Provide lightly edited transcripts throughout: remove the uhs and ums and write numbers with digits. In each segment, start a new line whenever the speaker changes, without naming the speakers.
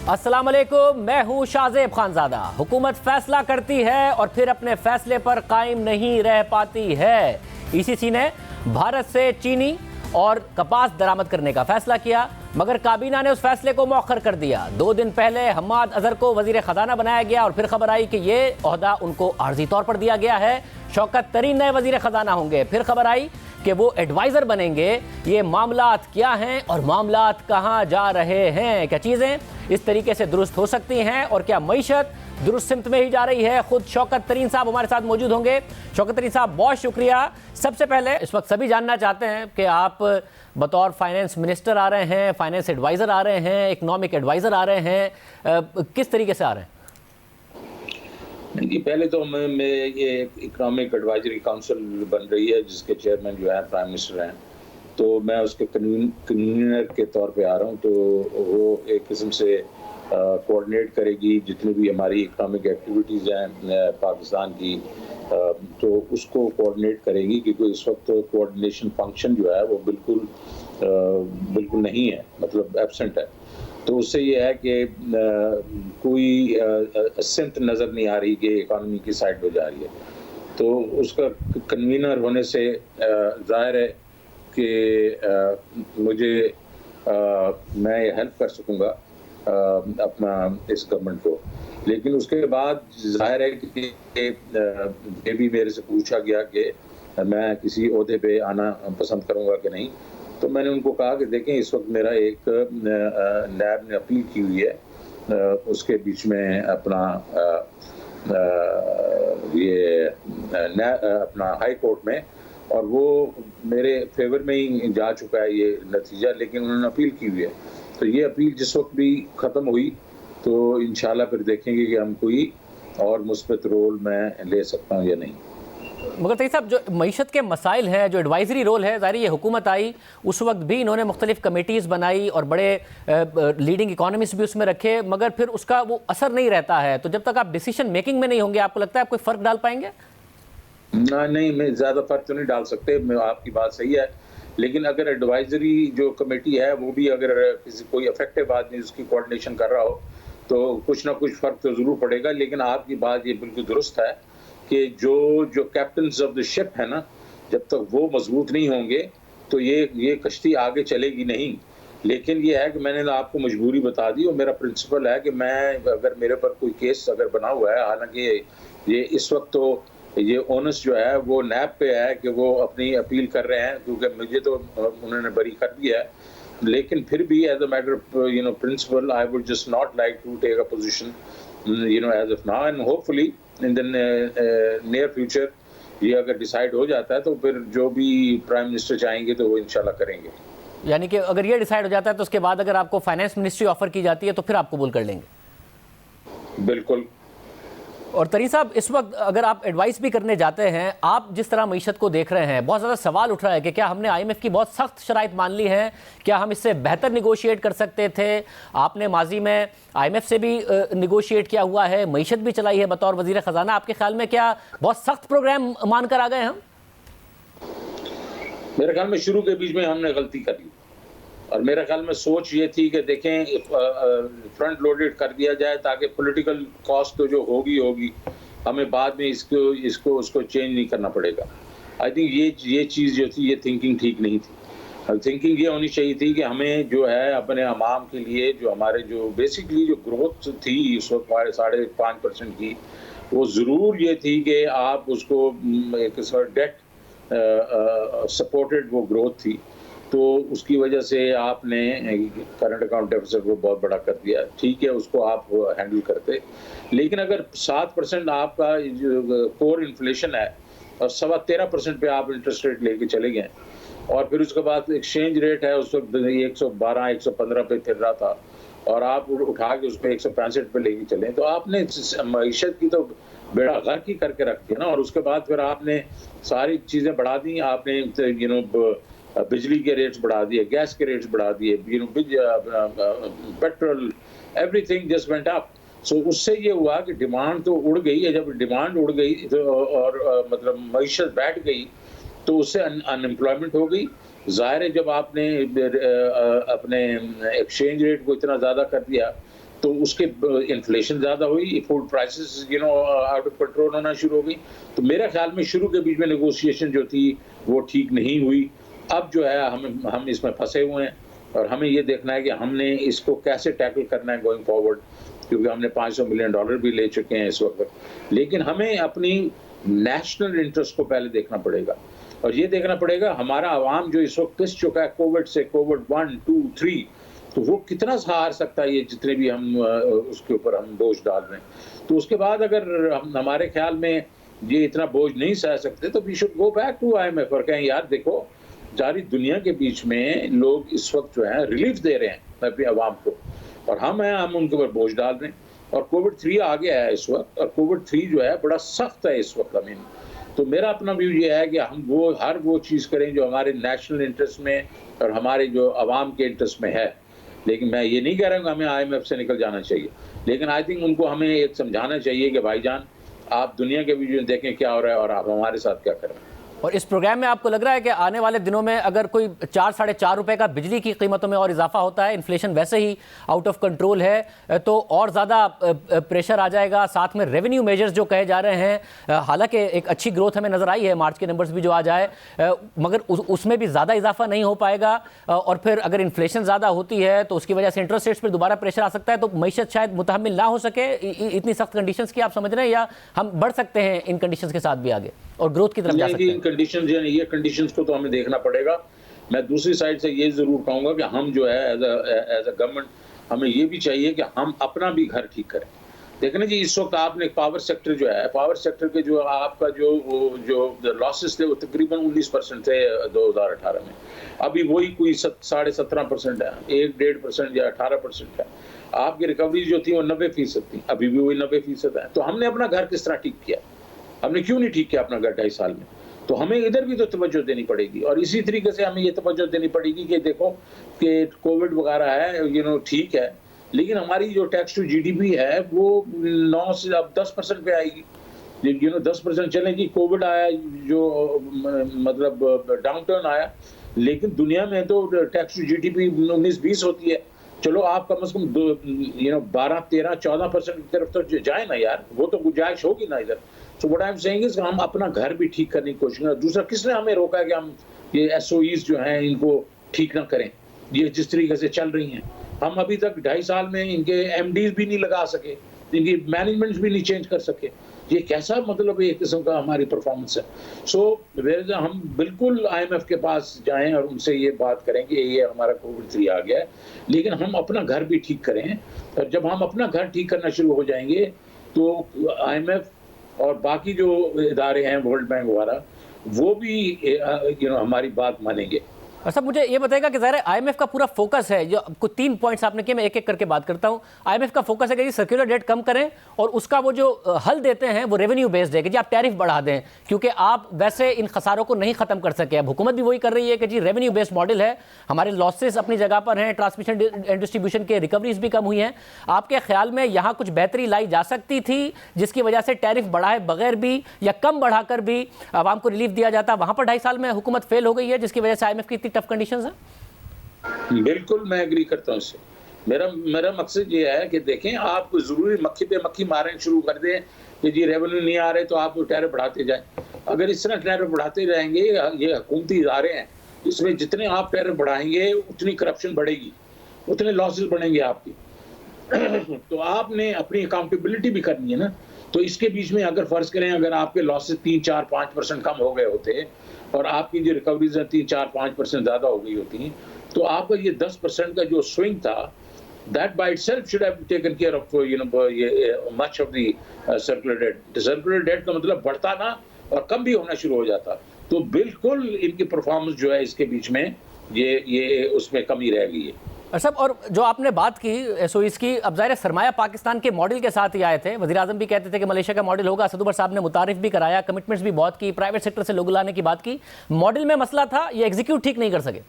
अस्सलाम वालेकुम, मैं हूं शाहजेब खानजादा। हुकूमत फैसला करती है और फिर अपने फैसले पर कायम नहीं रह पाती है। ईसीसी ने भारत से चीनी और कपास दरामद करने का फैसला किया, मगर काबीना ने उस फैसले को मौखर कर दिया। 2 दिन पहले हम्माद अजहर को वजीर खजाना बनाया गया और फिर खबर आई कि ये ओहदा उनको आर्जी तौर पर दिया गया है। शौकत तरीन नए वजीर खजाना होंगे। फिर खबर आई कि वो एडवाइजर बनेंगे। ये मामलात क्या हैं और मामलात कहां जा रहे हैं? क्या चीजें इस तरीके से दुरुस्त हो सकती हैं और क्या मईशत दुरुस्त सिमत में ही जा रही है? खुद शौकत तरीन साहब हमारे साथ मौजूद होंगे। शौकत तरीन साहब, बहुत शुक्रिया। सबसे पहले इस वक्त सभी जानना चाहते हैं कि आप बतौर फाइनेंस मिनिस्टर आ रहे हैं, फाइनेंस एडवाइजर आ रहे हैं, इकोनॉमिक एडवाइजर आ रहे हैं, किस तरीके से आ रहे हैं?
नहीं, पहले तो मैं ये इकोनॉमिक एडवाइजरी काउंसिल बन रही है जिसके चेयरमैन जो है प्राइम मिनिस्टर हैं, तो मैं उसके कन्वीनर के तौर पे आ रहा हूँ। तो वो एक किस्म से कोऑर्डिनेट करेगी जितनी भी हमारी इकोनॉमिक एक्टिविटीज़ हैं पाकिस्तान की, तो उसको कोऑर्डिनेट करेगी, क्योंकि इस वक्त कोऑर्डिनेशन फंक्शन जो है वो बिल्कुल नहीं है, मतलब एब्सेंट है। तो उससे ये है कि कोई सिमत नज़र नहीं आ रही कि इकॉनमी की साइड पे जा रही है। तो उसका कन्वीनर होने से जाहिर है कि मुझे मैं हेल्प कर सकूँगा अपना इस गवर्नमेंट को। लेकिन उसके बाद जाहिर है कि ये भी मेरे से पूछा गया कि मैं किसी ओहदे पे आना पसंद करूँगा कि नहीं। तो मैंने उनको कहा कि देखें, इस वक्त मेरा एक नैब ने अपील की हुई है उसके बीच में अपना ये अपना हाई कोर्ट में, और वो मेरे फेवर में ही जा चुका है ये नतीजा, लेकिन उन्होंने अपील की हुई है। तो ये अपील जिस वक्त भी ख़त्म हुई तो इंशाल्लाह फिर देखेंगे कि हम कोई और मुस्बत रोल मैं ले सकता हूँ या नहीं।
मगर तई साहब, जो मईशत के मसाइल हैं, जो एडवाइजरी रोल है, ज़ाहिर ये हुकूमत आई उस वक्त भी इन्होंने मुख्तलिफ कमेटीज़ बनाई और बड़े लीडिंग इकोनॉमिस्ट भी उसमें रखे, मगर फिर उसका वो असर नहीं रहता है। तो जब तक आप डिसीजन मेकिंग में नहीं होंगे, आपको लगता है आप कोई फ़र्क डाल पाएंगे?
नहीं, मैं ज़्यादा फ़र्क तो नहीं डाल सकते, आपकी बात सही है। लेकिन अगर एडवाइजरी जो कमेटी है वो भी अगर किसी कोई इफेक्टिव आदमी उसकी कोऑर्डिनेशन कर रहा हो तो कुछ ना कुछ फ़र्क तो ज़रूर पड़ेगा। लेकिन आपकी बात ये बिल्कुल दुरुस्त है कि जो कैप्टन्स ऑफ द शिप है ना, जब तक वो मजबूत नहीं होंगे तो ये कश्ती आगे चलेगी नहीं। लेकिन ये है कि मैंने आपको मजबूरी बता दी, और मेरा प्रिंसिपल है कि मैं अगर मेरे पर कोई केस अगर बना हुआ है, हालांकि ये इस वक्त तो ये ओनस जो है वो नैब पे है कि वो अपनी अपील कर रहे हैं, क्योंकि मुझे तो उन्होंने बरी कर दिया है। लेकिन फिर भी as a matter of principle I would just not like to take a position as of now, and hopefully in the near future ये अगर डिसाइड हो जाता है तो फिर जो भी प्राइम मिनिस्टर चाहेंगे तो वो इंशाल्लाह करेंगे।
यानी कि अगर ये डिसाइड हो जाता है तो उसके बाद अगर आपको फाइनेंस मिनिस्ट्री ऑफर की जाती है तो फिर आप कबूल कर लेंगे?
बिल्कुल।
और तरीन साहब, इस वक्त अगर आप एडवाइस भी करने जाते हैं, आप जिस तरह मईशत को देख रहे हैं, बहुत ज़्यादा सवाल उठ रहा है कि क्या हमने IMF की बहुत सख्त शराइत मान ली हैं? क्या हम इससे बेहतर निगोशिएट कर सकते थे? आपने माजी में IMF से भी निगोशिएट किया हुआ है, मईशत भी चलाई है बतौर वजीर ख़जाना। आपके ख्याल में क्या बहुत सख्त प्रोग्राम मान कर आ गए हम?
मेरे ख्याल में शुरू के बीच में हमने गलती कर ली, और मेरे ख्याल में सोच ये थी कि देखें फ्रंट लोडेड कर दिया जाए ताकि पॉलिटिकल कॉस्ट तो जो होगी हमें बाद में उसको चेंज नहीं करना पड़ेगा। आई थिंक ये चीज़ जो थी, ये थिंकिंग ठीक नहीं थी। थिंकिंग ये होनी चाहिए थी कि हमें जो है अपने अवाम के लिए जो हमारे जो बेसिकली जो ग्रोथ थी इस वक्त 5.5% की, वो ज़रूर ये थी कि आप उसको एक डेट सपोर्टेड वो ग्रोथ थी, तो उसकी वजह से आपने करंट अकाउंट डेफिसिट को बहुत बड़ा कर दिया। ठीक है, उसको आप हैंडल करते, लेकिन अगर 7% आपका जो कोर इन्फ्लेशन है और 13.25% पे आप इंटरेस्ट रेट लेके चले गए, और फिर उसके बाद एक्सचेंज रेट है उस वक्त 112-115 पे फिर रहा था, और आप उठा के उसको 165 पे लेके चले, तो आपने मईशत की तो बेड़ा गर्क ही करके रख दिया ना। और उसके बाद फिर आपने सारी चीज़ें बढ़ा दी, आपने बिजली के रेट्स बढ़ा दिए, गैस के रेट्स बढ़ा दिए, petrol, everything just went up. So उससे ये हुआ कि डिमांड तो उड़ गई है। जब डिमांड उड़ गई तो और मतलब मईशत बैठ गई तो उससे अनएम्प्लॉयमेंट हो गई। जाहिर है जब आपने अपने एक्सचेंज रेट को इतना ज़्यादा कर दिया तो उसके इन्फ्लेशन ज़्यादा हुई, food prices out of control होना शुरू हो गई। तो मेरे ख्याल में शुरू के बीच में नेगोशिएशन जो थी वो ठीक नहीं हुई। अब जो है हम इसमें फंसे हुए हैं और हमें ये देखना है कि हमने इसको कैसे टैकल करना है गोइंग फॉरवर्ड, क्योंकि हमने $500 मिलियन भी ले चुके हैं इस वक्त। लेकिन हमें अपनी नेशनल इंटरेस्ट को पहले देखना पड़ेगा और ये देखना पड़ेगा हमारा अवाम जो इस वक्त पिस चुका है कोविड से, कोविड 1, 2, 3, तो वो कितना सहार सकता है ये जितने भी हम उसके ऊपर हम बोझ डाल रहे हैं। तो उसके बाद अगर हमारे ख्याल में ये इतना बोझ नहीं सह सकते तो we should go back to IMF और कहें यार देखो, सारी दुनिया के बीच में लोग इस वक्त जो है रिलीफ दे रहे हैं अपने अवाम को और हम उनके ऊपर बोझ डाल रहे हैं। और कोविड 3 आ गया है इस वक्त और कोविड 3 जो है बड़ा सख्त है इस वक्त। तो मेरा अपना व्यू ये है कि हम हर वो चीज़ करें जो हमारे नेशनल इंटरेस्ट में और हमारे जो अवाम के इंटरेस्ट में है। लेकिन मैं ये नहीं कह रहा हूँ हमें IMF से निकल जाना चाहिए, लेकिन आई थिंक उनको हमें एक समझाना चाहिए कि भाईजान आप दुनिया के बीच में देखें क्या हो रहा है और आप हमारे साथ क्या कर रहे हैं।
और इस प्रोग्राम में आपको लग रहा है कि आने वाले दिनों में अगर कोई 4-4.5 रुपए का बिजली की कीमतों में और इजाफा होता है, इन्फ्लेशन वैसे ही आउट ऑफ कंट्रोल है, तो और ज़्यादा प्रेशर आ जाएगा। साथ में रेवेन्यू मेजर्स जो कहे जा रहे हैं, हालांकि एक अच्छी ग्रोथ हमें नज़र आई है, मार्च के नंबर्स भी जो आ जाए, मगर उसमें भी ज़्यादा इजाफा नहीं हो पाएगा। और फिर अगर इन्फ्लेशन ज़्यादा होती है तो उसकी वजह से इंटरेस्ट रेट्स पर दोबारा प्रेशर आ सकता है, तो मईशत शायद मुतहम्मिल ना हो सके इतनी सख्त कंडीशंस की। आप समझ रहे हैं या हम बढ़ सकते हैं इन कंडीशंस के साथ भी आगे और ग्रोथ की तरफ जा सकते हैं?
ये कंडीशंस को तो हमें देखना पड़ेगा। मैं दूसरी साइड से ये जरूर कहूंगा कि हम जो है एज अ गवर्नमेंट हमें ये भी चाहिए कि हम अपना भी घर ठीक करें। देखें ना जी, इस वक्त आपने पावर सेक्टर जो है, पावर सेक्टर के जो आपका जो लॉसेस थे वो तकरीबन 19% थे 2018 में। अभी वही कोई 17.5% है, 1-1.5% या 18% है। आपकी रिकवरी जो थी वो 90% थी, अभी भी वही 90% है। तो हमने अपना घर किस तरह ठीक किया? हमने क्यों नहीं ठीक किया अपना घर 2.5 साल में? तो हमें इधर भी तो तवज्जो देनी पड़ेगी और इसी तरीके से हमें ये तवज्जो देनी पड़ेगी कि देखो कि कोविड वगैरह है, ठीक है, लेकिन हमारी जो टैक्स टू GDP है वो 9 से अब 10% पे आएगी। 10% चलेगी। कोविड आया जो मतलब डाउन टर्न आया, लेकिन दुनिया में तो टैक्स टू GDP 19-20 होती है। चलो आप कम से कम 12-13-14% की तरफ तो जाए ना यार, वो तो गुंजाइश होगी ना इधर। So what I'm saying is हम अपना घर भी ठीक करने की कोशिश करें। दूसरा, किसने हमें रोका है कि हम ये SOEs जो हैं इनको ठीक ना करें? ये जिस तरीके से चल रही हैं, हम अभी तक 2.5 साल में इनके MDs भी नहीं लगा सके, इनकी मैनेजमेंट भी नहीं चेंज कर सके। ये कैसा मतलब एक किस्म का हमारी परफॉर्मेंस है। हम बिल्कुल IMF के पास जाएं और उनसे ये बात करें कि ये हमारा कोविड 3 आ गया है, लेकिन हम अपना घर भी ठीक करें। और जब हम अपना घर ठीक करना शुरू हो जाएंगे तो IMF और बाकी जो इदारे हैं, वर्ल्ड बैंक वगैरह, वो भी हमारी बात मानेंगे।
और सब मुझे ये बताएगा कि ज़ाहिर है IMF का पूरा फोकस है, जो कुछ 3 पॉइंट्स आपने किए, मैं एक एक करके बात करता हूँ। IMF का फोकस है कि जी सर्कुलर डेट कम करें और उसका वो जो हल देते हैं वो रेवेन्यू बेस्ड है कि जी आप टैरिफ बढ़ा दें, क्योंकि आप वैसे इन खसारों को नहीं ख़त्म कर सके। अब हुकूमत भी वही कर रही है कि जी रेवेन्यू बेस्ड मॉडल है, हमारे लॉसेस अपनी जगह पर हैं, ट्रांसमिशन एंड डिस्ट्रीब्यूशन के रिकवरीज भी कम हुई हैं। आपके ख्याल में यहाँ कुछ बेहतरी लाई जा सकती थी जिसकी वजह से टैरिफ बढ़ाए बगैर भी या कम बढ़ाकर भी आवाम को रिलीफ दिया जाता? वहाँ पर 2.5 साल में हुकूमत फेल हो गई है जिसकी वजह से IMF की इतनी टफ कंडीशंस हैं।
बिल्कुल मैं एग्री करता हूँ इससे। मेरा मकसद ये है कि देखें, आप जरूरी मक्खी पे मक्खी मारना शुरू कर दें कि जी रेवेन्यू नहीं आ रहे तो आप टैरिफ बढ़ाते जाएं। अगर इस तरह टैरिफ बढ़ाते रहेंगे, ये हुकूमती इदारे हैं, इसमें जितने आप टैरिफ बढ़ाएंगे उतनी करप्शन बढ़ेगी, उतने लॉसेस बढ़ेंगे आपकी। तो आपने अपनी अकाउंटेबिलिटी भी करनी है ना। तो इसके बीच में अगर फर्ज करें, अगर आपके लॉसेस 3-4-5% कम हो गए होते और आपकी जो रिकवरीज 3-4-5% ज़्यादा हो गई होती, तो आपका ये 10% का जो स्विंग था, that by itself should have taken care of much of the circular debt. Circular debt का मतलब बढ़ता ना और कम भी होना शुरू हो जाता। तो बिल्कुल इनकी परफॉर्मेंस जो है इसके बीच में ये उसमें कमी रह गई है।
और जो आपने बात की SOEs की, अब ज़ाहिर सरमाया पाकिस्तान के मॉडल के साथ ही आए थे। वज़ीर आज़म भी कहते थे कि मलेशिया का मॉडल होगा, असद उमर साहब ने मुतारिफ भी कराया, कमिटमेंट्स भी बहुत की, प्राइवेट सेक्टर से लोग लाने की बात की। मॉडल में मसला था, ये एग्जीक्यूट ठीक नहीं कर सके।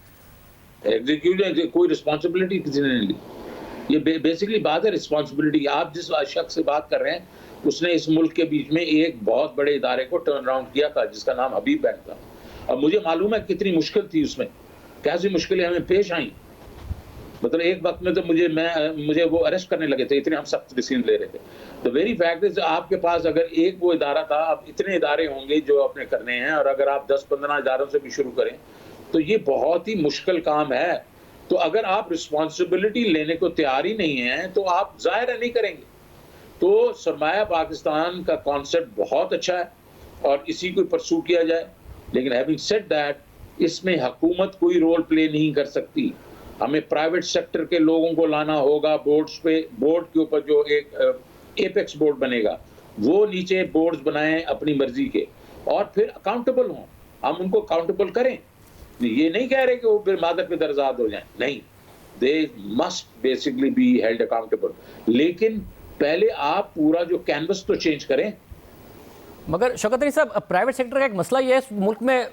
एग्जीक्यूट कोई रिस्पॉन्सिबिलिटी किसी ने नहीं ली। ये बेसिकली बात है रिस्पॉन्सिबिलिटी। आप जिस शख्स से बात कर रहे हैं उसने इस मुल्क के बीच में एक बहुत बड़े इदारे को टर्न अराउंड किया था जिसका नाम हबीब बैंक था। अब मुझे मालूम है कितनी मुश्किल थी उसमें, कैसी मुश्किलें हमें पेश आई। मतलब एक वक्त में तो मुझे वो अरेस्ट करने लगे थे, इतने हम सख्त डिसीजन ले रहे थे। द वेरी फैक्ट इज आपके पास अगर एक वो इदारा था, अब इतने इदारे होंगे जो अपने करने हैं, और अगर आप 10-15 इदारों से भी शुरू करें तो ये बहुत ही मुश्किल काम है। तो अगर आप रिस्पॉन्सिबिलिटी लेने को तैयार ही नहीं है तो आप ज़ाहिर नहीं करेंगे। तो सरमाया पाकिस्तान का कॉन्सेप्ट बहुत अच्छा है और इसी को परसू किया जाए, लेकिन हैविंग सेड दैट इसमें हुकूमत कोई रोल प्ले नहीं कर सकती। हमें प्राइवेट सेक्टर के लोगों को लाना होगा बोर्ड्स पे, बोर्ड के ऊपर जो एक एपेक्स बोर्ड बनेगा वो नीचे बोर्ड्स बनाएं अपनी मर्जी के और फिर अकाउंटेबल हों, हम उनको अकाउंटेबल करें। ये नहीं कह रहे कि वो फिर मादक पे दरजाद हो जाएं, नहीं, they must basically be held accountable. लेकिन पहले आप पूरा जो कैनवस तो चेंज करें।
मगर शौकत अली साहब, प्राइवेट सेक्टर का एक मसला ये है, मुल्क में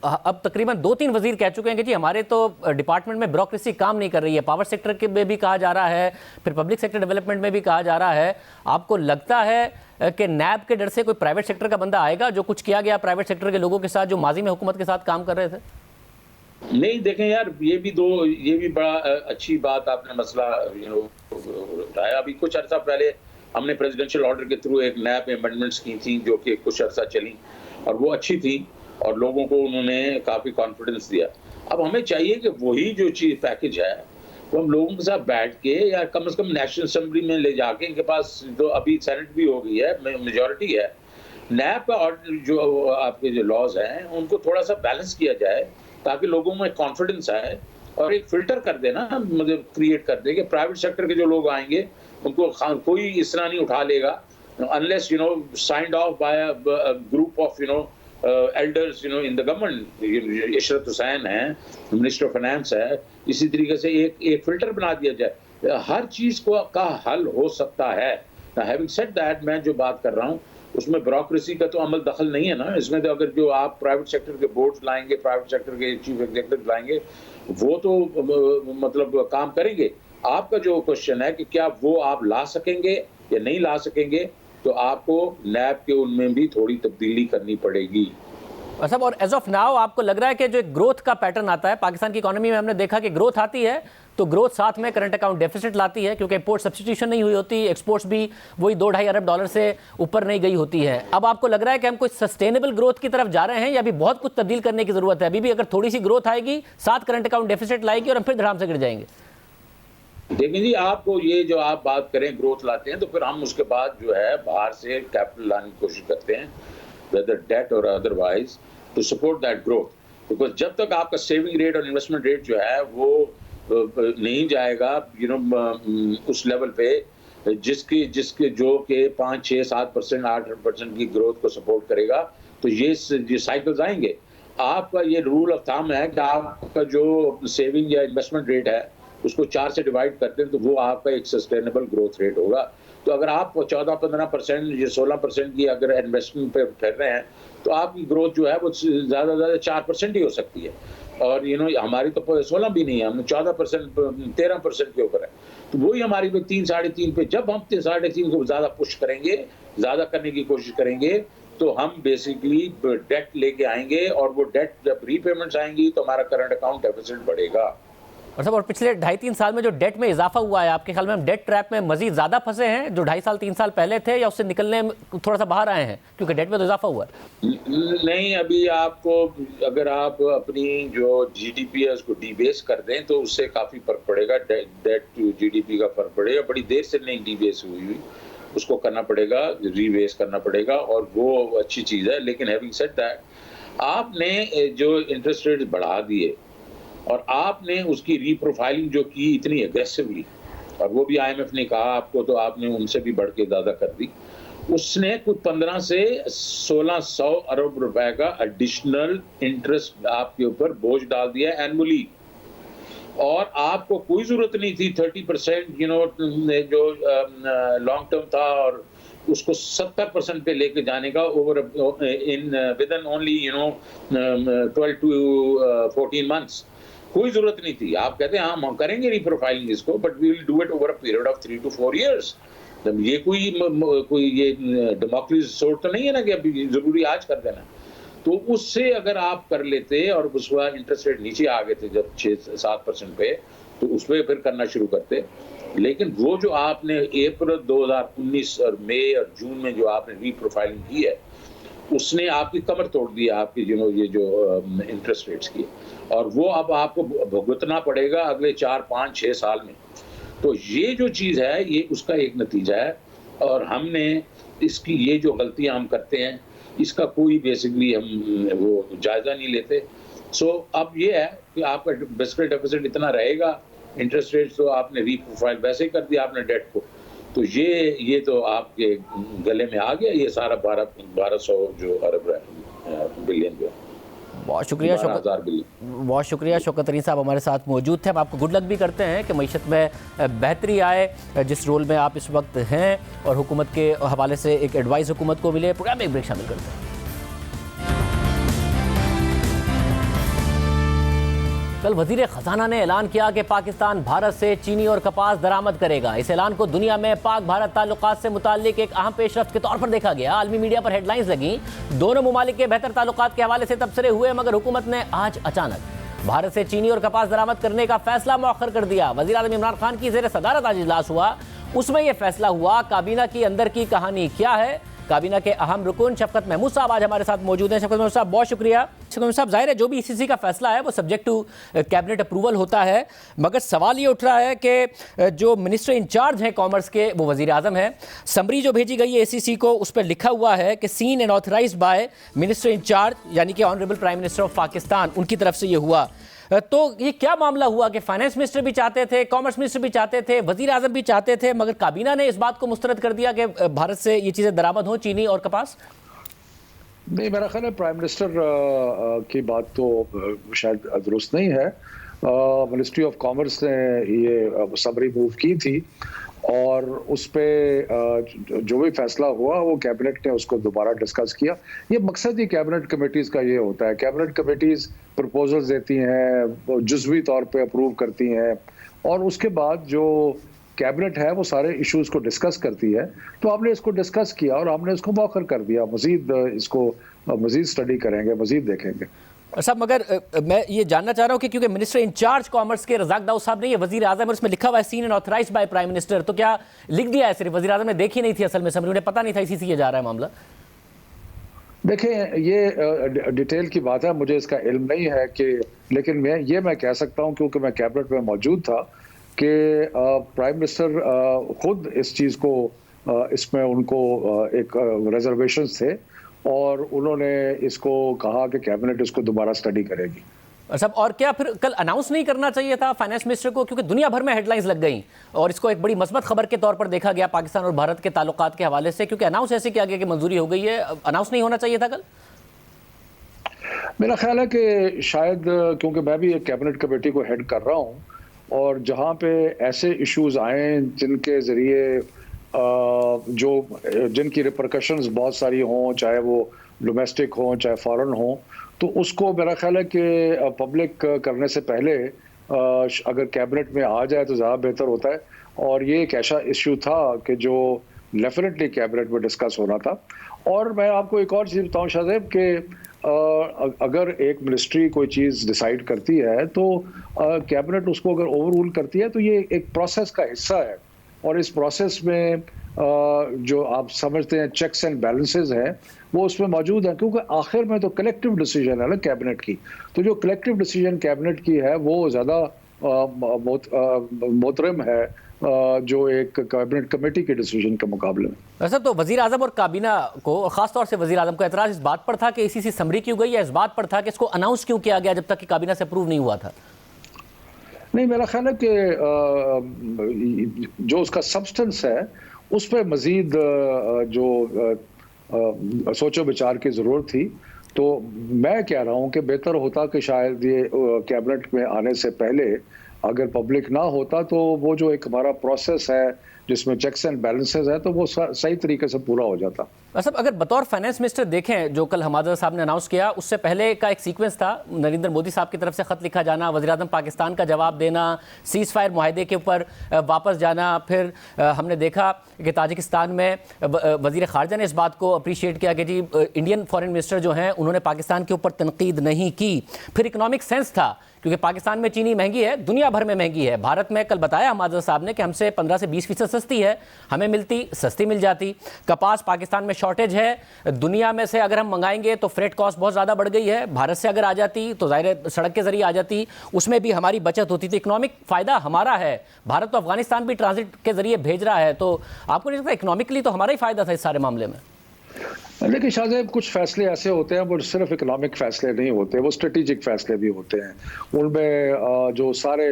अब तकरीबन 2-3 वजीर कह चुके हैं कि जी हमारे तो डिपार्टमेंट में ब्यूरोक्रेसी काम नहीं कर रही है। पावर सेक्टर के में भी कहा जा रहा है, फिर पब्लिक सेक्टर डेवलपमेंट में भी कहा जा रहा है। आपको लगता है कि नैब के डर से कोई प्राइवेट सेक्टर का बंदा आएगा? जो कुछ किया गया प्राइवेट सेक्टर के लोगों के साथ जो माजी में हुकूमत के साथ काम कर रहे थे।
नहीं, देखें यार, ये भी बड़ा अच्छी बात आपने मसला उठाया। अभी कुछ अर्सा पहले हमने प्रेसिडेंशियल ऑर्डर के थ्रू एक नैब अमेंडमेंट्स की थी जो कि कुछ अर्सा चली और वो अच्छी थी और लोगों को उन्होंने काफ़ी कॉन्फिडेंस दिया। अब हमें चाहिए कि वही जो चीज़ पैकेज है वो हम लोगों के साथ बैठ के या कम से कम नेशनल असेंबली में ले जाके, इनके पास तो अभी सेनेट भी हो गई है, मेजॉरिटी है, नैब का ऑर्डर जो आपके जो लॉज हैं उनको थोड़ा सा बैलेंस किया जाए ताकि लोगों में कॉन्फिडेंस आए और एक फिल्टर कर देना, मतलब क्रिएट कर दे कि प्राइवेट सेक्टर के जो लोग आएंगे उनको कोई इस तरह नहीं उठा लेगा unless signed off by a group of elders in the government. Ishrat Hussain है, मिनिस्टर ऑफ फाइनेंस है, इसी तरीके से एक फिल्टर बना दिया जाए। हर चीज़ का हल हो सकता है। हैविंग सेड दैट, मैं जो बात कर रहा हूँ उसमें ब्यूरोक्रेसी का तो अमल दखल नहीं है ना इसमें। तो अगर जो आप प्राइवेट सेक्टर के बोर्ड्स लाएंगे, प्राइवेट सेक्टर के चीफ एग्जीक्यूटिव लाएंगे, वो तो मतलब काम करेंगे। आपका जो क्वेश्चन है कि क्या वो आप ला सकेंगे या नहीं ला सकेंगे, तो आपको नैब के उनमें भी थोड़ी तब्दीली करनी पड़ेगी।
सब और एज ऑफ नाउ आपको लग रहा है कि जो ग्रोथ का पैटर्न आता है पाकिस्तान की इकोनॉमी में, हमने देखा कि ग्रोथ आती है तो ग्रोथ साथ में करंट अकाउंट डेफिसिट लाती है क्योंकि इंपोर्ट सब्स्टिट्यूशन नहीं हुई होती, एक्सपोर्ट्स भी वही 2-2.5 अरब डॉलर से ऊपर नहीं गई होती है। अब आपको लग रहा है कि हम कोई सस्टेनेबल ग्रोथ की तरफ जा रहे हैं या अभी बहुत कुछ तब्दील करने की जरूरत है? अभी भी अगर थोड़ी सी ग्रोथ आएगी साथ करंट अकाउंट डेफिसिट लाएगी और हम फिर धड़ाम से गिर जाएंगे।
देखिए जी, आपको ये जो आप बात करें ग्रोथ लाते हैं तो फिर हम उसके बाद जो है बाहर से कैपिटल लाने की कोशिश करते हैं, वेदर डेट और otherwise, to support that growth. Because जब तक आपका सेविंग रेट और इन्वेस्टमेंट रेट जो है वो नहीं जाएगा उस लेवल पे जिसके जो के 5-6-7%, 8% की ग्रोथ को सपोर्ट करेगा, तो ये साइकिल्स आएंगे। आपका ये रूल ऑफ थंब है कि आपका जो सेविंग या इन्वेस्टमेंट रेट है उसको 4 से डिवाइड करते हैं तो वो आपका एक सस्टेनेबल ग्रोथ रेट होगा। तो अगर आप 14-15% या 16% की अगर इन्वेस्टमेंट पे फिर रहे हैं तो आपकी ग्रोथ जो है वो ज़्यादा 4% ही हो सकती है। और हमारी तो 16 भी नहीं है, हम 14%, 13% के ऊपर है। तो वही हमारी 3-3.5 पे, जब हम 3-3.5 को ज़्यादा पुश करेंगे, ज़्यादा करने की कोशिश करेंगे, तो हम बेसिकली डेट लेके आएंगे और वो डेट जब रीपेमेंट्स आएंगी तो हमारा करंट अकाउंट डेफिसिट बढ़ेगा।
और सब और पिछले 2.5-3 साल में जो डेट में इजाफा हुआ है, आपके ख्याल में हम डेट ट्रैप में मजीद ज़्यादा फंसे हैं जो 2.5-3 साल पहले थे, या उससे निकलने में थोड़ा सा बाहर आए हैं क्योंकि डेट में तो इजाफा हुआ है?
नहीं, अभी आपको अगर आप अपनी जो जीडीपी है उसको डीबेस कर दें तो उससे काफ़ी फर्क पड़ेगा। डेट टू जीडीपी का फर्क पड़ेगा। बड़ी देर से नहीं डीबेस हुई, उसको करना पड़ेगा, रीबेस करना पड़ेगा और वो अच्छी चीज़ है। लेकिन हैविंग सेड दैट, आपने जो इंटरेस्ट रेट बढ़ा दिए और आपने उसकी रीप्रोफाइलिंग जो की इतनी एग्रेसिवली, और वो भी आईएमएफ ने कहा आपको, तो आपने उनसे भी बढ़ के ज़्यादा कर दी। उसने कुछ 15 से 1600 अरब रुपए का एडिशनल इंटरेस्ट आपके ऊपर बोझ डाल दिया एनुअली, और आपको कोई ज़रूरत नहीं थी 30% जो लॉन्ग टर्म था और उसको 70% पे लेके जाने का over with in only 12 to 14 months. कोई जरूरत नहीं थी। आप कहते हैं हाँ हम करेंगे रीप्रोफाइलिंग इसको, but we will do it over a period of 3 to 4 years। ये कोई ये डेमोक्रेसी सोर्ट तो नहीं है ना कि अभी जरूरी आज कर देना। तो उससे अगर आप कर लेते और उसका इंटरेस्ट रेट नीचे आ गए थे जब 6-7% पे, तो उस पर फिर करना शुरू करते। लेकिन वो जो आपने अप्रैल 2019 और मई और जून में जो आपने रीप्रोफाइलिंग की है, उसने आपकी कमर तोड़ दी, आपकी ये जो इंटरेस्ट रेट्स की, और वो अब आपको भुगतना पड़ेगा अगले 4, 5, 6 साल में। तो ये जो चीज़ है, ये उसका एक नतीजा है, और हमने इसकी ये जो गलतियां हम करते हैं, इसका कोई बेसिकली हम वो जायज़ा नहीं लेते। सो अब ये है कि आपका फिस्कल डेफिसिट इतना रहेगा, इंटरेस्ट रेट तो आपने रीप्रोफाइल वैसे ही कर दिया आपने डेट को, तो ये तो आपके गले में आ गया, ये सारा 1200 जो अरब बिलियन जो है।
बहुत शुक्रिया
12,000 बिलियन।
बहुत शुक्रिया शौकत तरीन साहब हमारे साथ मौजूद थे। हम आपको गुड लक भी करते हैं कि मईशत में बेहतरी आए जिस रोल में आप इस वक्त हैं, और हुकूमत के हवाले से एक एडवाइस हुकूमत को मिले। प्रोग्राम में एक ब्रेक शामिल करते हैं। कल वजीर खजाना ने ऐलान किया कि पाकिस्तान भारत से चीनी और कपास दरामद करेगा। इस ऐलान को दुनिया में पाक भारत ताल्लुकात से मुताल्लिक एक अहम पेशरफ्त के तौर पर देखा गया। आलमी मीडिया पर हेडलाइंस लगी, दोनों मुमालिक के बेहतर ताल्लुकात के हवाले से तबसरे हुए, मगर हुकूमत ने आज अचानक भारत से चीनी और कपास दरामद करने का फैसला मौखर कर दिया। वज़ीर आज़म इमरान खान की ज़ेर सदारत आज इजलास हुआ, उसमें यह फैसला हुआ। काबीना की अंदर की कहानी क्या है? काबीना के अहम रुकन शफकत महमूद साहब आज हमारे साथ मौजूद हैं। शफकत महमूद साहब बहुत शुक्रिया। शफकत महमूद साहब, जाहिर है जो भी ईसीसी का फैसला है वो सब्जेक्ट टू कैबिनेट अप्रूवल होता है, मगर सवाल ये उठ रहा है कि जो मिनिस्टर इंचार्ज हैं कॉमर्स के, वो वजीर आजम हैं। समरी जो भेजी गई है एसीसी को, उस पर लिखा हुआ है कि seen and authorised by minister in charge, यानी कि honourable prime minister of Pakistan, उनकी तरफ से ये हुआ। तो ये क्या मामला हुआ कि फाइनेंस मिनिस्टर भी चाहते थे, कॉमर्स मिनिस्टर भी चाहते थे, वजीर आजम भी चाहते थे, मगर काबीना ने इस बात को मुस्तरद कर दिया कि भारत से ये चीज़ें दरामद हों, चीनी और कपास?
नहीं, मेरा ख्याल है प्राइम मिनिस्टर की बात तो शायद दुरुस्त नहीं है। मिनिस्ट्री ऑफ कॉमर्स ने ये समरी मूव की थी, और उस पर जो भी फैसला हुआ वो कैबिनेट ने उसको दोबारा डिस्कस किया। ये मकसद ही कैबिनेट कमेटीज़ का ये होता है। कैबिनेट कमेटीज़ प्रपोजल्स देती हैं, जुज़वी तौर पे अप्रूव करती हैं, और उसके बाद जो कैबिनेट है वो सारे इश्यूज़ को डिस्कस करती है। तो हमने इसको डिस्कस किया और हमने इसको मौखर कर दिया। मज़ीद स्टडी करेंगे, मज़ीद देखेंगे।
साहब, मगर मैं ये जानना चाह रहा हूँ कि क्योंकि मिनिस्टर इंचार्ज कॉमर्स के रज़ाक दाऊद साहब ने ये वजीर आजम, और इसमें लिखा हुआ है seen and authorised by prime minister, तो क्या लिख दिया है सिर्फ? वजीर आजम ने देखी नहीं थी असल में समरी, उन्हें पता नहीं था इसी से ये जा रहा है मामला?
देखें, ये डिटेल की बात है, मुझे इसका इल्म नहीं है कि, लेकिन मैं कह सकता हूँ क्योंकि मैं कैबिनेट में मौजूद था कि प्राइम मिनिस्टर खुद इस चीज़ को, इसमें उनको एक रिजर्वेशंस थे, और उन्होंने इसको कहा कि कैबिनेट इसको दोबारा स्टडी करेगी।
सब, और क्या फिर कल अनाउंस नहीं करना चाहिए था फाइनेंस मिनिस्टर को? क्योंकि दुनिया भर में हेडलाइंस लग गई और इसको एक बड़ी मस्बत खबर के तौर पर देखा गया पाकिस्तान और भारत के ताल्लुकात के हवाले से, क्योंकि अनाउंस ऐसे किया गया कि मंजूरी हो गई है। अनाउंस नहीं होना चाहिए था कल?
मेरा ख्याल है कि शायद, क्योंकि मैं भी एक कैबिनेट कमेटी को हेड कर रहा हूँ, और जहाँ पे ऐसे इश्यूज आए जिनके ज़रिए जिनकी रिपरकशंस बहुत सारी हों, चाहे वो डोमेस्टिक हों चाहे फॉरेन हों, तो उसको मेरा ख्याल है कि पब्लिक करने से पहले अगर कैबिनेट में आ जाए तो ज़्यादा बेहतर होता है। और ये एक ऐसा इश्यू था कि जो डेफिनेटली कैबिनेट में डिस्कस होना था। और मैं आपको एक और चीज़ बताऊँ शाहज़ेब कि अगर एक मिनिस्ट्री कोई चीज़ डिसाइड करती है तो कैबिनेट उसको अगर ओवर रूल करती है तो ये एक प्रोसेस का हिस्सा है, और इस प्रोसेस में जो आप समझते हैं चेक्स एंड बैलेंसेस हैं वो उसमें मौजूद हैं, क्योंकि आखिर में तो कलेक्टिव डिसीजन है ना कैबिनेट की। तो जो कलेक्टिव डिसीजन कैबिनेट की है वो ज़्यादा मोहतरम है जो एक कैबिनेट कमेटी के डिसीजन के मुकाबले में।
वैसे तो वजीर आजम और काबीना को, और खासतौर से वजीर आजम का एतराज़ इस बात पर था कि इसी समरी क्यों गई, या इस बात पर था कि इसको अनाउंस क्यों किया गया जब तक कि काबीना से अप्रूव नहीं हुआ था?
नहीं, मेरा ख्याल है कि जो उसका सब्सटेंस है उस पर मज़ीद जो सोचो विचार की ज़रूरत थी। तो मैं कह रहा हूँ कि बेहतर होता कि शायद ये कैबिनेट में आने से पहले अगर पब्लिक ना होता तो वो जो एक हमारा प्रोसेस है जिसमें चेक्स एंड बैलेंसेस है, तो वो सही तरीके से पूरा हो जाता।
साहब अगर बतौर फाइनेंस मिनिस्टर देखें जो कल हमाद साहब ने अनाउंस किया, उससे पहले का एक सीक्वेंस था, नरेंद्र मोदी साहब की तरफ से खत लिखा जाना, वज़ीर-ए-आज़म पाकिस्तान का जवाब देना, सीज़ फायर मुआहदे के ऊपर वापस जाना, फिर हमने देखा कि ताजिकिस्तान में वज़ीर ख़ारजा ने इस बात को अप्रिशिएट किया कि जी इंडियन फॉरेन मिनिस्टर जो हैं उन्होंने पाकिस्तान के ऊपर तनकीद नहीं की। फिर इकोनॉमिक सेंस था क्योंकि पाकिस्तान में चीनी महंगी है, दुनिया भर में महंगी है, भारत में कल बताया हमाद साहब ने कि हमसे 15 से 20% सस्ती है, हमें मिलती सस्ती मिल जाती। कपास पाकिस्तान में शॉर्टेज है, दुनिया में से अगर हम मंगाएंगे तो फ्रेट कॉस्ट बहुत ज़्यादा बढ़ गई है, भारत से अगर आ जाती तो ज़ाहिर सड़क के ज़रिए आ जाती, उसमें भी हमारी बचत होती। तो इकोनॉमिक फ़ायदा हमारा है, भारत तो अफगानिस्तान भी ट्रांजिट के ज़रिए भेज रहा है, तो आपको नहीं लगता इकोनॉमिकली तो हमारा ही फ़ायदा था इस सारे मामले में?
लेकिन शाहजेब कुछ फैसले ऐसे होते हैं वो सिर्फ इकोनॉमिक फैसले नहीं होते, वो स्ट्रेटेजिक फैसले भी होते हैं। उनमें जो सारे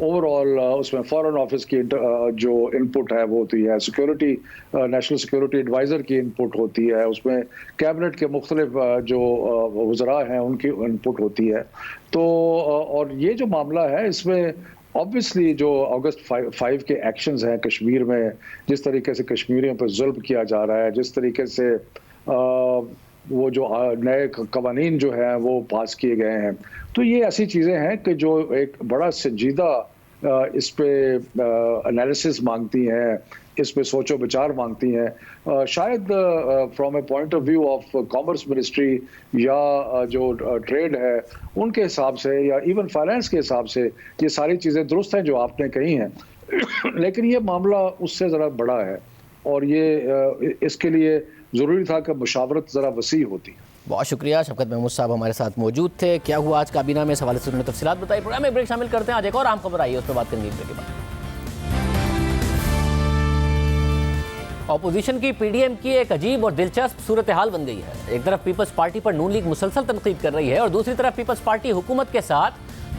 ओवरऑल उसमें फॉरेन ऑफिस की जो इनपुट है वो होती है, सिक्योरिटी नेशनल सिक्योरिटी एडवाइज़र की इनपुट होती है, उसमें कैबिनेट के मुख्तलिफ जो वज़रा हैं उनकी इनपुट होती है। तो और ये जो मामला है इसमें ऑब्वियसली जो अगस्त 5 के एक्शंस हैं कश्मीर में, जिस तरीके से कश्मीरियों पर जुल्म किया जा रहा है, जिस तरीके से वो जो नए कवानीन जो हैं वो पास किए गए हैं, तो ये ऐसी चीज़ें हैं कि जो एक बड़ा संजीदा इस पे एनालिसिस मांगती हैं, इस पे सोचो विचार मांगती हैं। शायद from A point of view of commerce ministry या जो ट्रेड है उनके हिसाब से या इवन फाइनेंस के हिसाब से ये सारी चीज़ें दुरुस्त हैं जो आपने कही हैं, लेकिन ये मामला उससे ज़रा बड़ा है और ये इसके लिए ज़रूरी था कि मुशावरत ज़रा वसी होती।
बहुत शुक्रिया, शफकत महमूद साहब हमारे साथ मौजूद थे। क्या हुआ आज काबीना में, इस हवाले से उन्होंने तफसीलात बताई। प्रोग्राम में ब्रेक शामिल करते हैं, आज एक और अहम खबर आई है उस पर बात करेंगे ब्रेक के बाद। ऑपोजिशन की पीडीएम की एक अजीब और दिलचस्प सूरत हाल बन गई है। एक तरफ पीपल्स पार्टी पर नून लीग मुसलसल तनकीद कर रही है और दूसरी तरफ पीपल्स पार्टी हुकूमत के साथ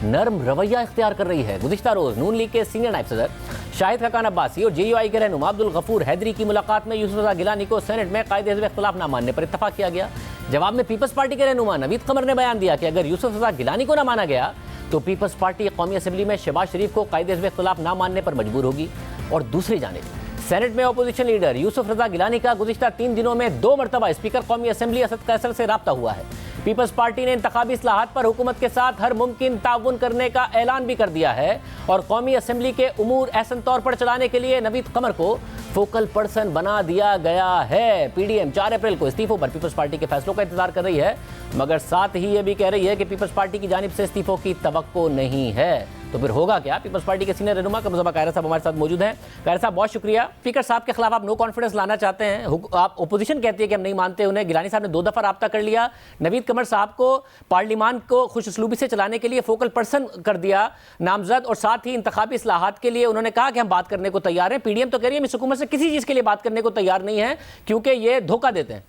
नर्म रवैया इख्तियार कर रही है। गुज़िश्ता रोज़ नून लीग के सीनियर नायब सदर शाहिद खाकान अब्बासी और JUI के रहनुमा अब्दुल गफूर हैदरी की मुलाकात में यूसुफ रज़ा गिलानी को सेनेट में कायदे हिज़्ब इख्तिलाफ ना मानने पर इत्तफाक किया गया। जवाब में पीपल्स पार्टी के रहनुमा नवीद कमर ने बयान दिया कि अगर यूसुफ रज़ा गिलानी को ना माना गया तो पीपल्स पार्टी कौमी असम्बली में शहबाज शरीफ को कायदे हिज़्ब इख्तिलाफ ना मानने पर मजबूर होगी। और दूसरी जानिब सेनेट में अपोजिशन लीडर यूसुफ रज़ा गिलानी का गुज़िश्ता 3 दिनों में 2 मरतबा स्पीकर कौमी असम्बली असद कैसर से राब्ता हुआ है। पीपल्स पार्टी ने इंतखाबी इस्लाहात पर हुकूमत के साथ हर मुमकिन ताउन करने का ऐलान भी कर दिया है और कौमी असम्बली के उमूर एहसन तौर पर चलाने के लिए नवीद कमर को फोकल पर्सन बना दिया गया है। पीडीएम 4 अप्रैल को इस्तीफों पर पीपल्स पार्टी के फैसलों का इंतजार कर रही है, मगर साथ ही ये भी कह रही है कि पीपल्स पार्टी की जानिब से इस्तीफों की तवक्को नहीं है। तो फिर होगा क्या? पीपल्स पार्टी के सीनियर रहनुमा कमरुज़्ज़मा कायरा साहब हमारे साथ मौजूद हैं। कायरा साहब बहुत शुक्रिया। स्पीकर साहब के खिलाफ आप नो कॉन्फिडेंस लाना चाहते हैं, आप ओपोजिशन कहती है कि हम नहीं मानते उन्हें। गिलानी साहब ने 2 दफ़ा राब्ता कर लिया, नवीद कमर साहब को पार्लियामान को खुश उसलूबी से चलाने के लिए फोकल पर्सन कर दिया नामजद, और साथ ही इंतखाबी इस्लाहात के लिए उन्होंने कहा कि हम बात करने को तैयार हैं। पीडीएम तो कह रही है इस हुकूमत से किसी चीज़ के लिए बात करने को तैयार नहीं है क्योंकि ये धोखा देते हैं।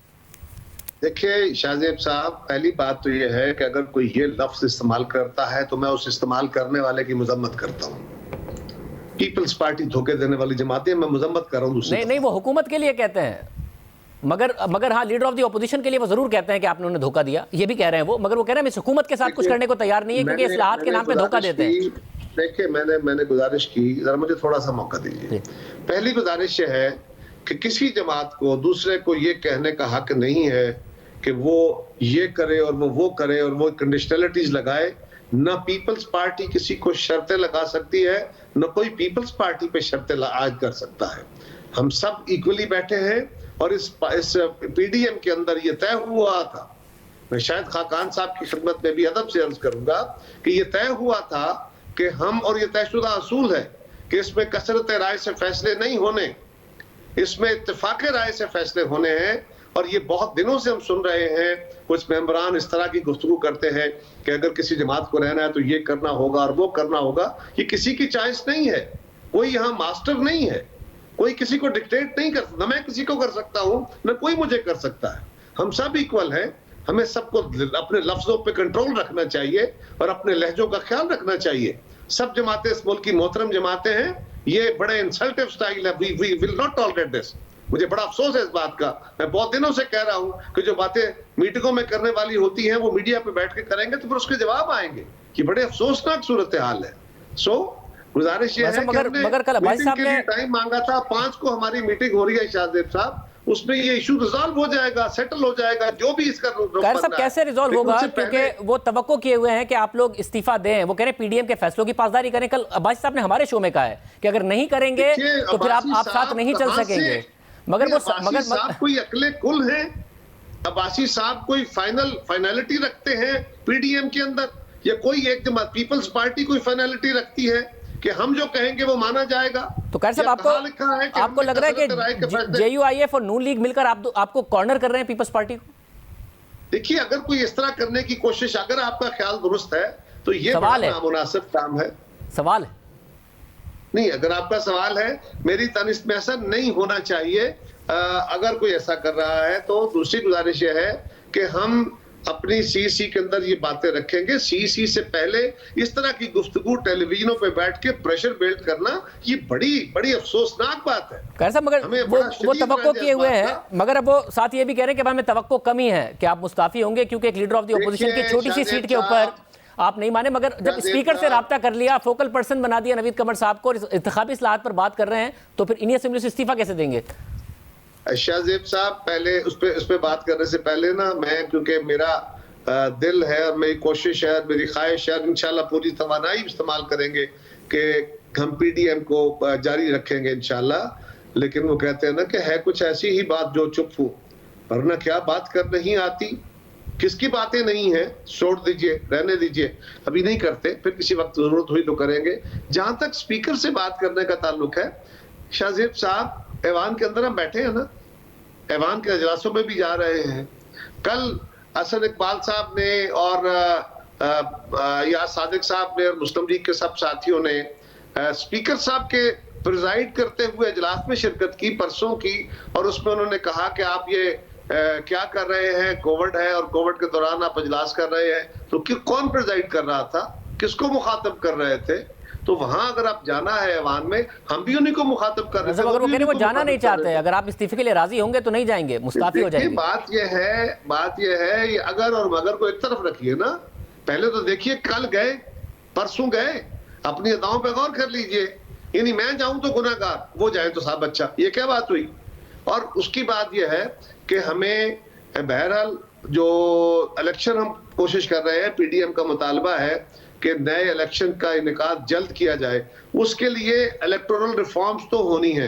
देखिए शाहजेब साहब, पहली बात तो ये है कि अगर कोई ये लफ्ज इस्तेमाल करता है तो मैं उस इस्तेमाल करने वाले की मजम्मत करता हूँ। पीपल्स पार्टी धोखे देने वाली जमात है, मैं मजम्मत कर रहा हूँ।
नहीं, वो हुकूमत के लिए कहते हैं, मगर हाँ लीडर ऑफ द ऑपोजिशन के लिए वो जरूर कहते हैं कि आपने उन्हें धोखा दिया, ये भी कह रहे हैं वो, मगर वो कह रहे हैं इस हुकूमत के साथ कुछ करने को तैयार नहीं है क्योंकि इस्लाहात के नाम पे धोखा देते हैं।
देखिए मैंने गुजारिश की, जरा मुझे थोड़ा सा मौका दीजिए। पहली गुजारिश ये है कि किसी जमात को दूसरे को ये कहने का हक नहीं है कि वो ये करे और वो करे और वो कंडीशनलिटीज लगाए। न पीपल्स पार्टी किसी को शर्तें लगा सकती है, न कोई पीपल्स पार्टी पे शर्तें आयद कर सकता है। हम सब इक्वली बैठे हैं और इस पीडीएम के अंदर ये तय हुआ था। मैं शायद खाकान साहब की खिदमत में भी अदब से अर्ज करूंगा कि ये तय हुआ था कि हम, और ये तयशुदा असूल है कि इसमें कसरत राय से फैसले नहीं होने, इसमें इत्तेफाक राय से फैसले होने हैं। और ये बहुत दिनों से हम सुन रहे हैं, कुछ मेंबरान इस तरह की गुफ्तगू करते हैं कि अगर किसी जमात को रहना है तो ये करना होगा और वो करना होगा। ये किसी की चॉइस नहीं है, कोई यहाँ मास्टर नहीं है, कोई किसी को डिक्टेट नहीं कर सकता। न मैं किसी को कर सकता हूँ, न कोई मुझे कर सकता है। हम सब इक्वल हैं। हमें सबको अपने लफ्जों पे कंट्रोल रखना चाहिए और अपने लहजों का ख्याल रखना चाहिए। सब जमातें इस मुल्क की मोहतरम जमातें हैं। ये बड़े इंसल्टिव स्टाइल है, we will not tolerate this. मुझे बड़ा अफसोस है इस बात का। मैं बहुत दिनों से कह रहा हूं कि जो बातें मीटिंगों में करने वाली होती हैं वो मीडिया पे बैठ के करेंगे तो फिर उसके जवाब आएंगे। ये बड़े अफसोसनाक सूरत हाल है। सो गुजारिश ये है कि हमने
मगर कल अब्बासी
मीटिंग
साहब
के
ने
लिए टाइम मांगा था, 5 को हमारी मीटिंग हो रही है शाहजेब साहब, उसमें ये इशू रिजॉल्व हो जाएगा, सेटल हो जाएगा, जो भी इसका
खैर साहब कैसे रिजॉल्व होगा, क्योंकि वो तवक्को किए हुए हैं कि आप लोग इस्तीफा दें, वो कह रहे हैं पीडीएम के फैसलों की पासदारी करें। कल अब्बासी साहब ने हमारे शो में कहा है कि अगर नहीं करेंगे तो फिर आप साथ नहीं चल सकेंगे। मगर
कोई अकले कुल है? अब्बासी साहब कोई फाइनलिटी रखते हैं पीडीएम के अंदर, या कोई एक जमात पीपल्स पार्टी कोई फाइनलिटी रखती है कि हम जो कहेंगे वो माना जाएगा?
तो खैर साहब आपको लग रहा है कि जेयूआईएफ और नून लीग मिलकर आपको कॉर्नर कर रहे हैं पीपल्स पार्टी को?
देखिए, अगर कोई इस तरह करने की कोशिश, अगर आपका ख्याल दुरुस्त है तो ये
सवाल है,
नामुनासिब काम है।
सवाल है
नहीं, अगर आपका सवाल है, मेरी तनिष्ठ में ऐसा नहीं होना चाहिए। अगर कोई ऐसा कर रहा है तो दूसरी गुजारिश यह है कि हम अपनी सीसी के अंदर ये बातें रखेंगे। सीसी से पहले इस तरह की गुफ्तगू टेलीविजनों पे बैठ के प्रेशर बिल्ड करना, ये बड़ी अफसोसनाक बात है।
कैसा मगर वो तवक्को किए हुए हैं, मगर अब वो साथ ये भी कह रहे हैं कि हमें तवक्को कमी है कि आप मुस्ताफी होंगे, क्योंकि एक लीडर ऑफ द ऑपोजिशन की छोटी सी सीट के ऊपर आप नहीं माने। मगर जब स्पीकर से राब्ता कर लिया, फोकल पर्सन बना दिया नवीद कमर साहब को, इंतखाबी इस्लाहात पर बात कर रहे हैं, तो फिर इन्हीं असेंबली से इस्तीफा कैसे देंगे?
शाहजेब साहब, पहले उस पे बात करने से पहले ना, मैं क्योंकि मेरा दिल है और मेरी कोशिश है, मेरी ख्वाहिश है, इंशाल्लाह पूरी तवानाई इस्तेमाल करेंगे कि हम पीडीएम को जारी रखेंगे इंशाल्लाह। लेकिन वो कहते हैं ना कि है कुछ ऐसी ही बात जो चुप हो, वरना क्या बात कर नहीं आती। किसकी बातें नहीं है, छोड़ दीजिए, रहने दीजिए, अभी नहीं करते, फिर किसी वक्त जरूरत हुई तो करेंगे। जहां तक स्पीकर से बात करने का ताल्लुक है, शाहजेब साहब, ऐवान के अंदर हम बैठे हैं ना, ऐवान के अजलासों में भी जा रहे हैं। कल हसन इकबाल साहब ने और या सादिक साहब ने और मुस्लिम लीग के सब साथियों ने स्पीकर साहब के प्रिजाइड करते हुए इजलास में शिरकत की परसों की, और उसमें उन्होंने कहा कि आप ये क्या कर रहे हैं, कोविड है और कोविड के दौरान आप इजलास कर रहे हैं। तो कौन प्रिजाइड कर रहा था, किसको मुखातब कर रहे थे? तो वहां अगर आप जाना है ऐवान में, हम भी उन्हीं को मुखातब कर रहे हैं।
अगर वो कह रहे वो जाना नहीं चाहते, अगर आप इस्तीफे के लिए राजी होंगे तो नहीं जाएंगे, मुस्ताफी हो जाएंगे।
बात यह है ये अगर और मगर को एक तरफ रखिए ना। पहले तो देखिए, कल गए, परसों गए, अपनी अदाओं पे गौर कर लीजिए। यानी मैं जाऊं तो गुनाहगार, वो जाए तो साहब अच्छा, ये क्या बात हुई? और उसकी बात यह है कि हमें बहरहाल जो इलेक्शन हम कोशिश कर रहे हैं, पीडीएम का मुतालबा है कि नए इलेक्शन का इनेकाद जल्द किया जाए। उसके लिए इलेक्टोरल रिफॉर्म्स तो होनी है।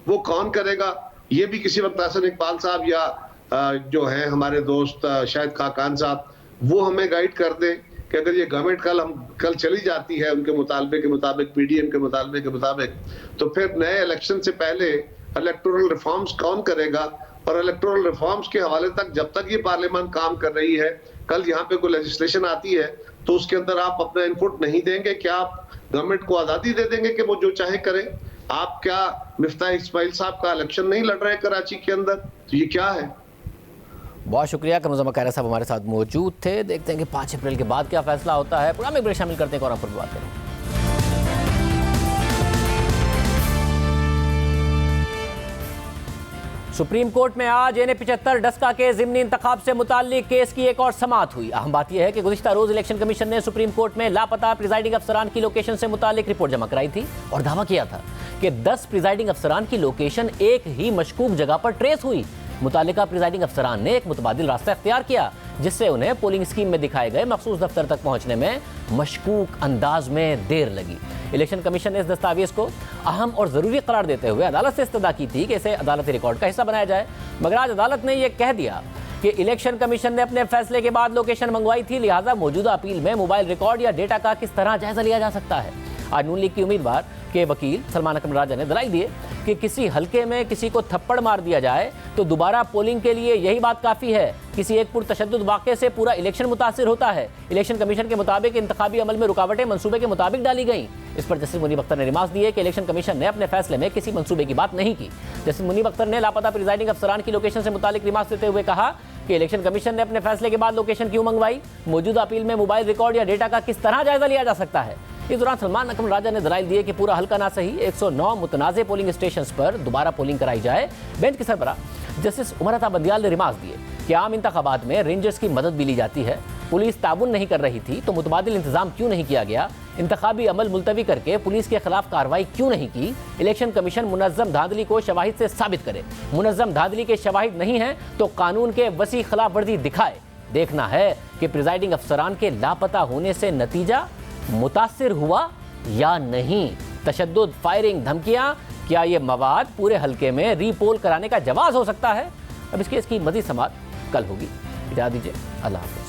वो कौन करेगा, ये भी किसी वक्त हसन इकबाल साहब या जो है हमारे दोस्त शाहिद खाकान साहब, वो हमें गाइड कर दें कि अगर ये गवर्नमेंट कल चली जाती है उनके मुतालबे के मुताबिक, पीडीएम के मुतालबे के मुताबिक, तो फिर नए इलेक्शन से पहले इलेक्टोरल रिफॉर्म्स कौन करेगा? और इलेक्टोरल रिफॉर्म्स के हवाले तक जब तक ये पार्लियामेंट काम कर रही है, कल यहाँ पे कोई लेजिस्लेशन आती है तो उसके अंदर आप अपना इनपुट नहीं देंगे, क्या आप गवर्नमेंट को आजादी दे देंगे कि वो जो चाहे करे? आप क्या मिफ्ताह इस्माइल साहब का इलेक्शन नहीं लड़ रहे हैं कराची के अंदर? तो ये क्या है?
बहुत शुक्रिया, कमरुज़्ज़मा कायरा साहब हमारे साथ मौजूद थे। देखते हैं कि 5 अप्रैल के बाद क्या फैसला होता है। प्रोग्राम में शामिल करते हैं और आप पर बात करें। सुप्रीम कोर्ट में आज NA-75 डस्का के ज़िमनी इंतखाब से मुताल्लिक केस की एक और समाअत हुई। अहम बात यह है कि गुज़िश्ता रोज़ इलेक्शन कमीशन ने सुप्रीम कोर्ट में लापता प्रिजाइडिंग अफसरान की लोकेशन से मुताल्लिक रिपोर्ट जमा कराई थी और दावा किया था कि 10 प्रिजाइडिंग अफसरान की लोकेशन एक ही मशकूक जगह पर ट्रेस हुई। मुतालिका प्रिजाइडिंग अफसरान ने एक मुतबादिल रास्ता इख्तियार किया, जिससे उन्हें पोलिंग स्कीम में दिखाए गए मखसूस दफ्तर तक पहुंचने में मशकूक अंदाज में देर लगी। इलेक्शन कमीशन ने इस दस्तावेज को अहम और ज़रूरी करार देते हुए अदालत से इस्तदा की थी कि इसे अदालती रिकॉर्ड का हिस्सा बनाया जाए, मगर आज अदालत ने यह कह दिया कि इलेक्शन कमीशन ने अपने फैसले के बाद लोकेशन मंगवाई थी, लिहाजा मौजूदा अपील में मोबाइल रिकॉर्ड या डेटा का किस तरह जायजा लिया जा सकता है। आज नून लीग की उम्मीदवार के वकील सलमान अकरम राजा ने दलाइल दिए कि किसी हलके में किसी को थप्पड़ मार दिया जाए तो दोबारा पोलिंग के लिए यही बात काफ़ी है। किसी एक पुरतशद्दुद वाक़े से पूरा इलेक्शन मुतासिर होता है। इलेक्शन कमीशन के मुताबिक इंतखाबी अमल में रुकावटें मंसूबे के मुताबिक डाली गई। इस पर जस्टिस मुनीब अख्तर ने रिमार्क दिए कि इलेक्शन कमीशन ने अपने फैसले में किसी मंसूबे की बात नहीं की। जस्टिस मुनीब अख्तर ने लापता प्रिजाइडिंग अफसरान की लोकेशन से मुतालिक रिमार्क देते हुए कहा कि इलेक्शन कमीशन ने अपने फैसले के बाद लोकेशन क्यों मंगवाई, मौजूदा अपील में मोबाइल रिकॉर्ड या डेटा का किस तरह जायजा लिया जा सकता है। इस दौरान सलमान अकरम राजा ने दलाइल दिए कि पूरा हल्का ना सही 109 मुतनाज़े पोलिंग स्टेशन पर दोबारा पोलिंग कराई जाए। बेंच के सरबराह जस्टिस उमर अता बंदियाल ने रिमार्क दिए कि आम इंतखाबात में रेंजर्स की मदद भी ली जाती है। पुलिस ताबुन नहीं कर रही थी तो मुतबादिल इंतजाम क्यों नहीं किया गया? इंतखाबी अमल मुलतवी करके पुलिस के खिलाफ कार्रवाई क्यों नहीं की? इलेक्शन कमीशन मुनज़्ज़म धांधली को शवाहिद से साबित करे। मुनज़्ज़म धांधली के शवाहिद नहीं हैं तो कानून के वसी खिलाफ वर्जी दिखाए। देखना है कि प्रिजाइडिंग अफसरान के लापता होने से नतीजा मुतासिर हुआ या नहीं। तशद्दुद, फायरिंग, धमकियां, क्या ये मवाद पूरे हल्के में रीपोल कराने का जवाब हो सकता है? अब इस केस की मज़ीद समाअत कल होगी। इजाज़त दीजिए, अल्लाह हाफ़िज़।